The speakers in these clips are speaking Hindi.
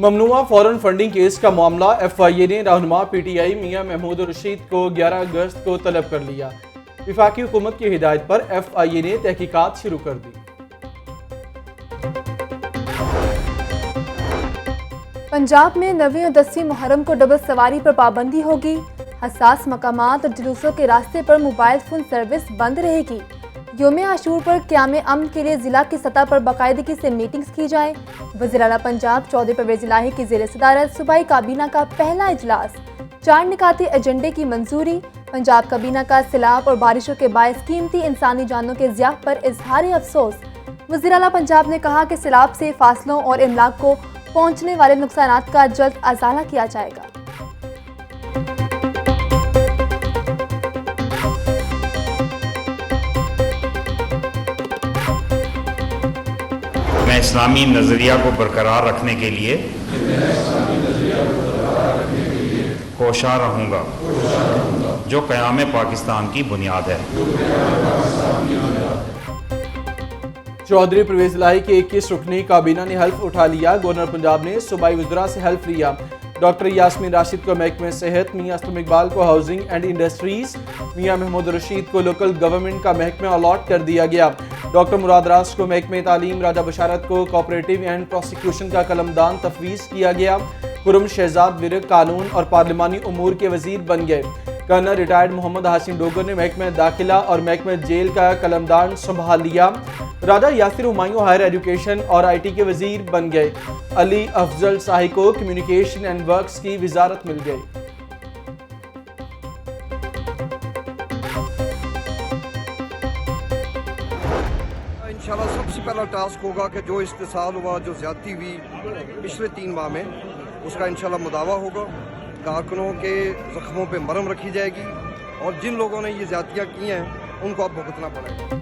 ममनुआ फॉरेन फंडिंग केस का मामला FIA ने रहनुमा PTI मियां महमूद रशीद को 11 अगस्त को तलब कर लिया। वफाकी हुकूमत की हिदायत पर FIA ने तहकीकात शुरू कर दी। पंजाब में 9वीं और 10वीं मुहर्रम को डबल सवारी पर पाबंदी होगी। हसास मकामात और जुलूसों के रास्ते पर मोबाइल फोन सर्विस बंद रहेगी। योम आशूर पर क़याम अमन के लिए ज़िला की सतह पर बाकायदगी से मीटिंग्स की जाए। वज़ीर आला पंजाब चौधरी परवेज़ इलाही की ज़ेर सदारत सूबाई काबीना का पहला इजलास। 4 निकाती एजेंडे की मंजूरी। पंजाब काबीना का सैलाब और बारिशों के बायस कीमती इंसानी जानों के ज़िया पर इजहार अफसोस। वज़ीर आला पंजाब ने कहा कि सैलाब से फासलों और इमलाक को पहुँचने वाले नुकसानात का जल्द अजाला किया जाएगा। मैं इस्लामी नज़रिया को बरकरार रखने के लिए कोशा रहूँगा, जो क़याम पाकिस्तान की बुनियाद है। चौधरी परवेज़ इलाही के 21 रुकनी काबीना ने हल्फ उठा लिया। गवर्नर पंजाब ने सूबाई वज़रा से हल्फ लिया। डॉक्टर यास्मीन राशिद को महकमे सेहत, मियां असलम इकबाल को हाउसिंग एंड इंडस्ट्रीज, मियां महमूद रशीद को लोकल गवर्नमेंट का महकमा अलॉट कर दिया गया। डॉक्टर मुराद रास को महकमे तालीम, राजा बशारत को कोऑपरेटिव एंड प्रोसिक्यूशन का कलमदान तफवीज़ किया गया। खुर्रम शहजाद विरक कानून और पार्लिमानी उमूर के वजीर बन गए। कर्नल रिटायर्ड मोहम्मद हाशिम डोगर ने महकमे दाखिला और महकमे जेल का कलमदान संभाल लिया। राजा यासिर हुमायूं हायर एजुकेशन और IT के वजीर बन गए। अली अफजल शाही को कम्युनिकेशन एंड वर्क्स की वजारत मिल गई। इंशाल्लाह सबसे पहला टास्क होगा कि जो इस्तेसाल हुआ, जो ज्यादती हुई पिछले 3 माह में, उसका इंशाल्लाह मुदावा होगा। कारकुनों के जख्मों पे मरहम रखी जाएगी और जिन लोगों ने ये ज्यादतियाँ की हैं उनको अब भुगतना पड़ेगा।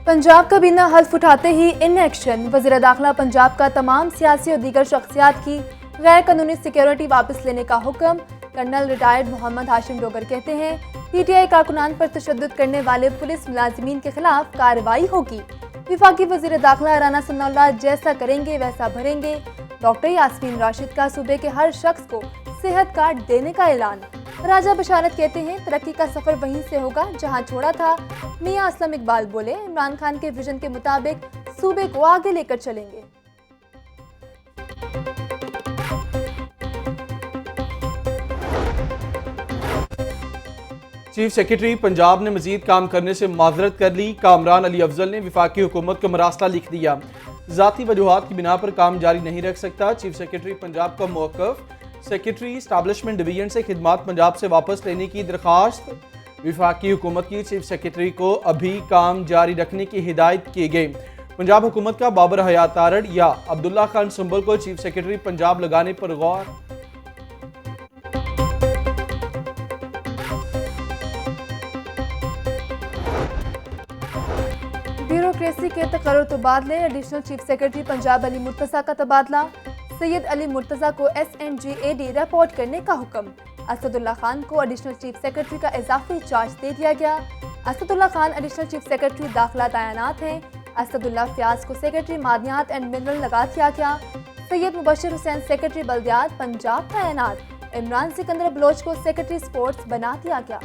पंजाब काबीना हल्फ उठाते ही इन एक्शन। वज़ीर दाखिला पंजाब का तमाम सियासी और दीगर शख्सियात की गैर कानूनी सिक्योरिटी वापस लेने का हुक्म। कर्नल रिटायर्ड मोहम्मद हाशिम डोगर कहते हैं PTI कारकुनान पर तशद्दुद करने वाले पुलिस मुलाजिमीन के खिलाफ कार्रवाई होगी। वफाकी वज़ीर दाखिला राना सनाउल्लाह जैसा करेंगे वैसा भरेंगे। डॉक्टर यास्मीन राशिद का सूबे के हर शख्स को सेहत कार्ड देने का ऐलान। राजा बशारत कहते हैं तरक्की का सफर वहीं से होगा जहां छोड़ा था। मियां असलम इकबाल बोले इमरान खान के विजन के मुताबिक सूबे को आगे लेकर चलेंगे। चीफ सेक्रेटरी पंजाब ने मजीद काम करने से माजरत कर ली। कामरान अली अफजल ने वफाकी हुकूमत को मरासला लिख दिया। ज़ाती वजूहात की बिना पर काम जारी नहीं रख सकता। चीफ सेक्रेटरी पंजाब का मौक़िफ़। सेक्रेटरी इस्टेब्लिशमेंट डिवीजन से खिदमात पंजाब से वापस लेने की दरख्वास्त। वफाकी हुकूमत की चीफ सेक्रेटरी को अभी काम जारी रखने की हिदायत की गई। पंजाब हुकूमत का बाबर हयात तारड़ या अब्दुल्ला खान संबल को चीफ सेक्रेटरी पंजाब लगाने पर गौर। ब्यूरोक्रेसी के तकर्रुर तबादले। Additional chief secretary Punjab Ali Murtaza का तबादला। सैयद अली मुर्तज़ा को SNGAD रिपोर्ट करने का हुक्म। असदुल्ला खान को एडिशनल चीफ सेक्रेटरी का इजाफी चार्ज दे दिया गया। Asadullah Khan additional chief secretary दाखिला तैनात हैं। असदुल्ला फयाज को सेक्रेटरी मादनियात एंड मिनरल लगा दिया गया। सैयद मुबशर हुसैन सेक्रेटरी बल्दियात पंजाब तैनात। इमरान सिकंदर बलोच को सेक्रेटरी स्पोर्ट्स बना दिया गया।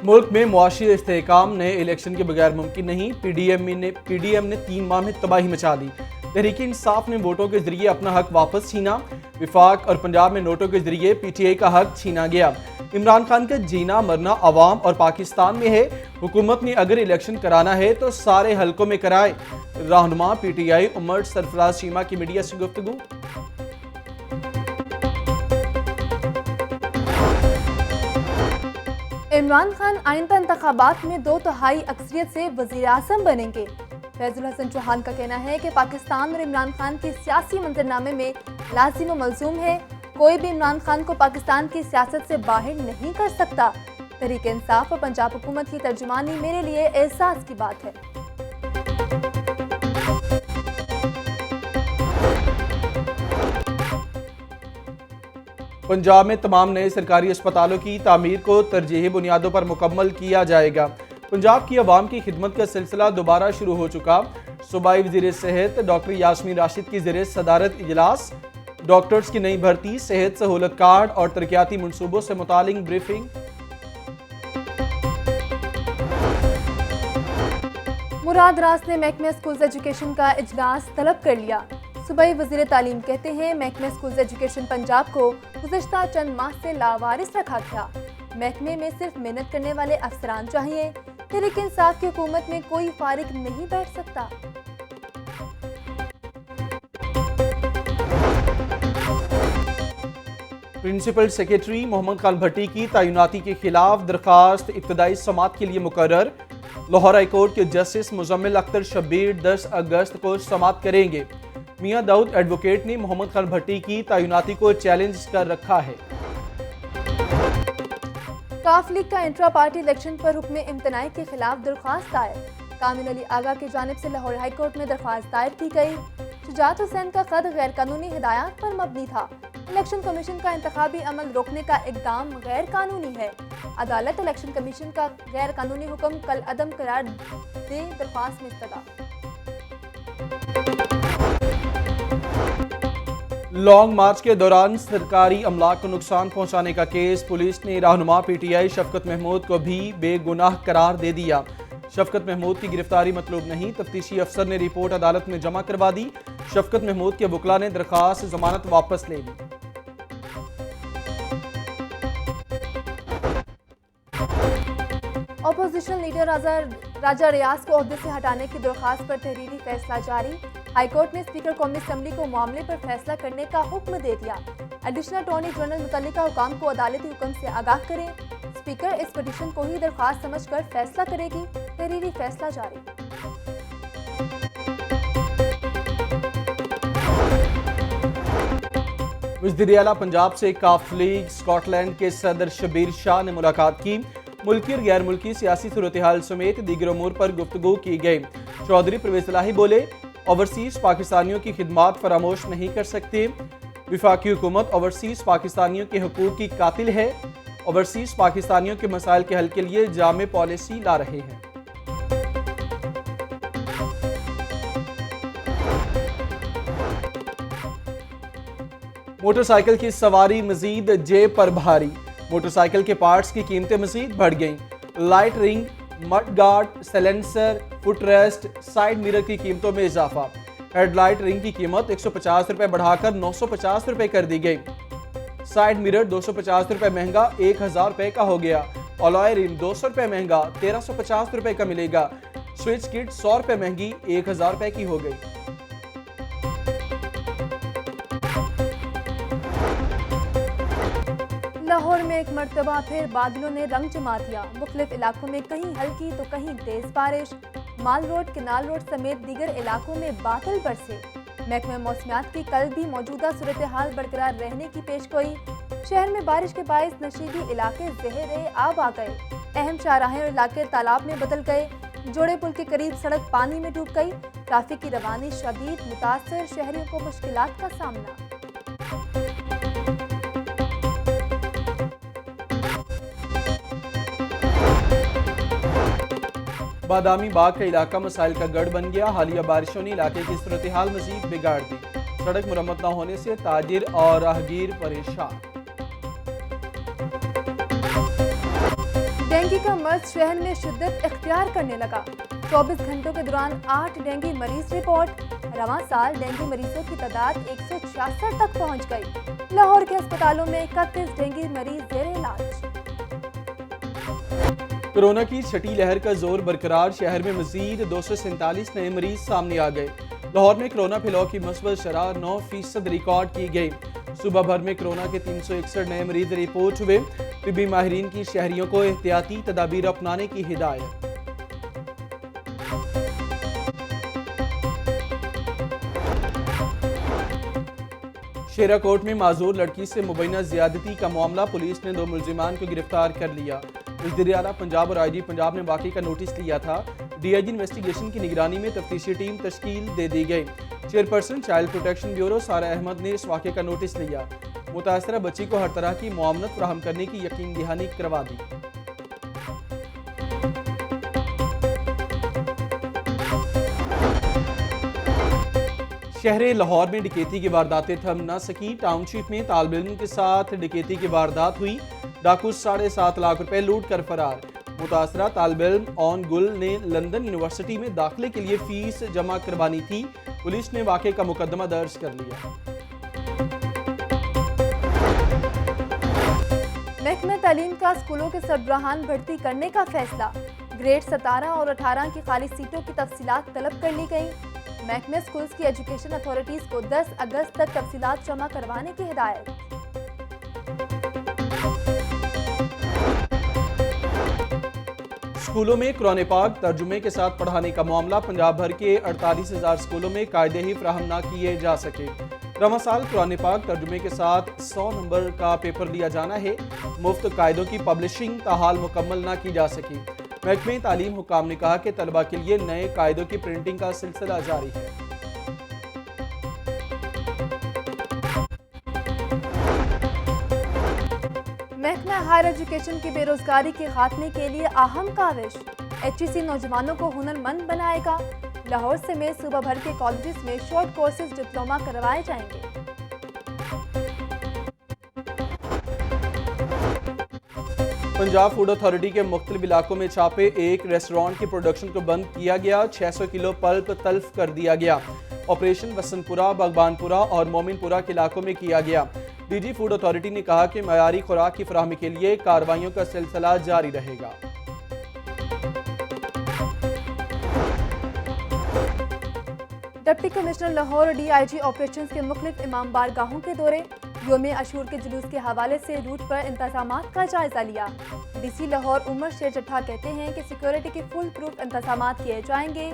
मुल्क में मुआशी इस्तेहकाम नए इलेक्शन के बगैर मुमकिन नहीं। PDM ने 3 माह में तबाही मचा दी। तहरीक इंसाफ ने वोटों के जरिए अपना हक वापस छीना। विफाक और पंजाब में नोटों के जरिए PTI का हक छीना गया। इमरान खान का जीना मरना अवाम और पाकिस्तान में है। हुकूमत ने अगर इलेक्शन कराना है तो सारे हलकों में कराए। रहनुमा PTI उमर सरफराज चीमा की मीडिया से गुफ्तगू। इमरान खान आइंदा इंतखाबात में 2/3 अक्सरियत से वज़ीर आज़म बनेंगे। फैजुल हसन चौहान का कहना है कि पाकिस्तान और इमरान खान के सियासी मंजरनामे में लाजिम व मलजूम है। कोई भी इमरान खान को पाकिस्तान की सियासत से बाहर नहीं कर सकता। तहरीक इंसाफ और पंजाब हुकूमत की तर्जुमानी मेरे लिए एहसास की बात है। पंजाब में तमाम नए सरकारी अस्पतालों की तामीर को तरजीही बुनियादों पर मुकम्मल किया जाएगा। पंजाब की आवाम की खिदमत का सिलसिला दोबारा शुरू हो चुका। सूबाई वज़ीर सेहत डॉक्टर यास्मीन राशिद की ज़ेरे सदारत इजलास। डॉक्टर्स की नई भर्ती, सेहत सहूलत कार्ड और तरक्याती मनसूबों से मुतालिक ब्रीफिंग। मुराद रास ने महकमे स्कूल्स एजुकेशन का इजलास तलब कर लिया। सूबाई वज़ीर तालीम कहते हैं महकमे स्कूल्स एजुकेशन पंजाब को गुज़श्ता चंद माह से लावारिस रखा गया। महकमे में सिर्फ मेहनत करने वाले अफसरान चाहिए। तहरीक इंसाफ की हुकूमत में कोई फारिग नहीं बैठ सकता। प्रिंसिपल सेक्रेटरी मोहम्मद खान भट्टी की तैनाती के खिलाफ दरखास्त इब्तदाई समात के लिए मुकर्रर। लाहौर हाई कोर्ट के जस्टिस मुजम्मिल अख्तर शब्बीर 10 अगस्त को समात करेंगे। मियां दाऊद एडवोकेट ने मोहम्मद खान भट्टी की तैनाती को चैलेंज कर रखा है। काफ लीग का इंट्रा पार्टी इलेक्शन पर हुक्म इम्तनाई के खिलाफ दरख्वास्त दायर। कामिल अली आगा की जानिब से लाहौर हाई कोर्ट में दरख्वास्त दायर की गई। शुजात हुसैन का खत गैर कानूनी हिदायत पर मबनी था। इलेक्शन कमीशन का इंतखाबी अमल रोकने का इकदाम गैर कानूनी है। अदालत इलेक्शन कमीशन का गैर कानूनी हुक्म कल अदम करार दे। दरख्वास्त मुस्तदा। लॉन्ग मार्च के दौरान सरकारी अमलाक को नुकसान पहुंचाने का केस। पुलिस ने रहनुमा पीटीआई शफकत महमूद को भी बेगुनाह करार दे दिया। शफकत महमूद की गिरफ्तारी मतलूब नहीं। तफ्तीशी अफसर ने रिपोर्ट अदालत में जमा करवा दी। शफकत महमूद के वकला ने दरखास्त जमानत वापस ले ली। अपोजिशन लीडर राजा रियाज को ओहदे से हटाने की दरख्वास्त पर तहरीरी फैसला जारी। हाईकोर्ट ने स्पीकर कौमी असम्बली को मामले पर फैसला करने का हुक्म दे दिया। एडिशनल अटॉर्नी जनरल मुतल्लिका हुकाम को अदालती हुक्म से आगाह करें। स्पीकर इस पिटीशन को ही दरख्वास्त समझकर फैसला करेगी। तहरीरी फैसला जारी। वज़ीर आला पंजाब से काफ लीग स्कॉटलैंड के सदर शब्बीर शाह ने मुलाकात की। मुल्की और गैर मुल्की सियासी सूरत हाल समेत दीगर उमूर पर गुफ्तगू की गई। चौधरी परवेज़ इलाही बोले, ओवरसीज पाकिस्तानियों की खिदमात फरामोश नहीं कर सकते। विफाकी हुकूमत ओवरसीज पाकिस्तानियों के हकूक़ की कातिल है। ओवरसीज पाकिस्तानियों के मसाइल के हल के लिए जामे पॉलिसी ला रहे हैं। मोटरसाइकिल की सवारी मजीद जेब पर भारी। मोटरसाइकिल के पार्ट्स की कीमतें मजीद बढ़ गईं। Light ring, mud guard, silencer, foot rest, side mirror की कीमतों में इजाफा। हेडलाइट रिंग की कीमत 150 रुपये बढ़ाकर 950 रुपये कर दी गई। साइड मिरर 250 रुपये महंगा 1000 रुपये का हो गया। अलॉय रिम 200 रुपये महंगा 1350 रुपये का मिलेगा। स्विच किट 100 रुपये महंगी 1000 रुपये की हो गई। लाहौर में एक मरतबा फिर बादलों ने रंग जमा दिया। मुख्तलिफ इलाकों में कहीं हल्की तो कहीं तेज बारिश। माल रोड, किनाल रोड समेत दीगर इलाकों में बादल बरसे। महकमा मौसमियात की कल भी मौजूदा सूरत हाल बरकरार रहने की पेशगोई। शहर में बारिश के बायस नशीबी इलाके ज़हरे आब आ गए। अहम शाहराहें और इलाके तालाब में बदल गए। जोड़े पुल के करीब सड़क पानी में डूब गई। ट्रैफिक की रवानी शदीद मुतासर, शहरियों को मुश्किलात का सामना। बादामी बाग का इलाका मसाइल का गढ़ बन गया। हालिया बारिशों ने इलाके की सूरत हाल मजीद बिगाड़ दी। सड़क मुरम्मत न होने से ताजिर और राहगीर परेशान। डेंगू का मर्ज शहर में शिद्दत इख्तियार करने लगा। 24 घंटों के दौरान 8 डेंगू मरीज रिपोर्ट। रवां साल डेंगू मरीजों की तादाद 166 तक पहुंच गई। लाहौर के अस्पतालों में 31 डेंगू मरीज जेर इलाज। कोरोना की छठी लहर का जोर बरकरार। शहर में मजीद 247 नए मरीज सामने आ गए। लाहौर में कोरोना फैलाव की मस्बत शरह 9% रिकॉर्ड की गई। सुबह भर में कोरोना के 361 नए मरीज रिपोर्ट हुए। तिब्बी माहिरीन की शहरियों को एहतियाती तदाबीर अपनाने की हिदायत। शेरा कोर्ट में माजूर लड़की से मुबैना ज्यादती का मामला। पुलिस ने 2 मुलजिमान को गिरफ्तार कर लिया। वज़ीर आला पंजाब और आईजी पंजाब ने वाक़ई का नोटिस लिया था। डीआईजी इन्वेस्टिगेशन की निगरानी में तफ्तीशी टीम तश्कील दे दी गई। चेयरपर्सन चाइल्ड प्रोटेक्शन ब्यूरो सारा अहमद ने इस वाक़े का नोटिस लिया। मुतासरा बच्ची को हर तरह की मुआवनत फराहम करने की यकीन दहानी करवा दी। शहर लाहौर में डकैती की वारदातें थम न सकी। टाउनशिप में तालिब इल्म के साथ डकैती की वारदात हुई। डाकू 7.5 लाख रुपए लूट कर फरार। मुतासरा तालिब इल्म ऑन गुल ने लंदन यूनिवर्सिटी में दाखिले के लिए फीस जमा करवानी थी। पुलिस ने वाक़े का मुकदमा दर्ज कर लिया। महकमा तालीम का स्कूलों के सरबराहान भर्ती करने का फैसला। ग्रेड 17 और 18 की खाली सीटों की तफसीलात तलब कर ली गई। महकमा स्कूल्स की एजुकेशन अथॉरिटीज को 10 अगस्त तक तफसीलात जमा करवाने की हिदायत। स्कूलों में कुरान पाक तर्जुमे के साथ पढ़ाने का मामला। पंजाब भर के 48,000 स्कूलों में कायदे ही फराहम ना किए जा सके। रवां साल कुरान पाक तर्जुमे के साथ 100 नंबर का पेपर लिया जाना है। मुफ्त कायदों की पब्लिशिंग ताहाल मुकम्मल ना की जा सकी। महकमे तालीम हुकाम ने कहा कि तलबा के लिए नए कायदों की प्रिंटिंग का सिलसिला जारी है। महकमा हायर एजुकेशन की बेरोजगारी के खात्मे के लिए अहम काविश। HEC नौजवानों को हुनरमंद बनाएगा। लाहौर समेत सूबा भर के कॉलेजेस में शॉर्ट कोर्सेज डिप्लोमा करवाए जाएंगे। पंजाब फूड अथॉरिटी के मुख्तलिफ इलाकों में छापे। एक रेस्टोरेंट की प्रोडक्शन को बंद किया गया। 600 किलो पल्प तल्फ कर दिया गया। ऑपरेशन वसंतपुरा, बागबानपुरा और मोमिनपुरा के इलाकों में किया गया। DG फूड अथॉरिटी ने कहा कि मयारी खुराक की फराहमी के लिए कार्रवाइयों का सिलसिला जारी रहेगा। डिप्टी कमिश्नर लाहौर और DIG ऑपरेशंस के मुख्तलिफ इमाम बारगाहों के दौरे। योम अशूर के जुलूस के हवाले से रूट पर इंतजामात का जायजा लिया। DC लाहौर उमर शेर जट्ठा कहते हैं कि सिक्योरिटी के फुल प्रूफ इंतजामात किए जाएंगे।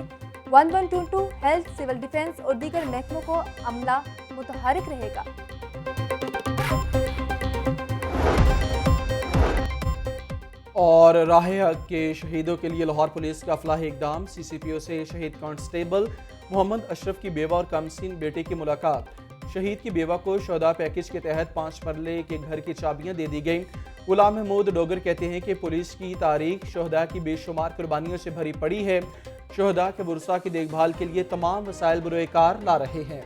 1122 हेल्थ, सिविल डिफेंस और दीगर महकमों को अमला मुतहरिक रहेगा। और राह हक के शहीदों के लिए लाहौर पुलिस का फलाही इकदाम। CCPO से शहीद कांस्टेबल मोहम्मद अशरफ की बेवा और कमसीन बेटे की मुलाकात। शहीद की बेवा को शोहदा पैकेज के तहत 5 मरले के घर की चाबियां दे दी गई। गुलाम महमूद डोगर कहते हैं कि पुलिस की तारीख शोहदा की बेशुमार कुर्बानियों से भरी पड़ी है। शोहदा के वुरसा की देखभाल के लिए तमाम वसाइल बुरोकार ला रहे हैं।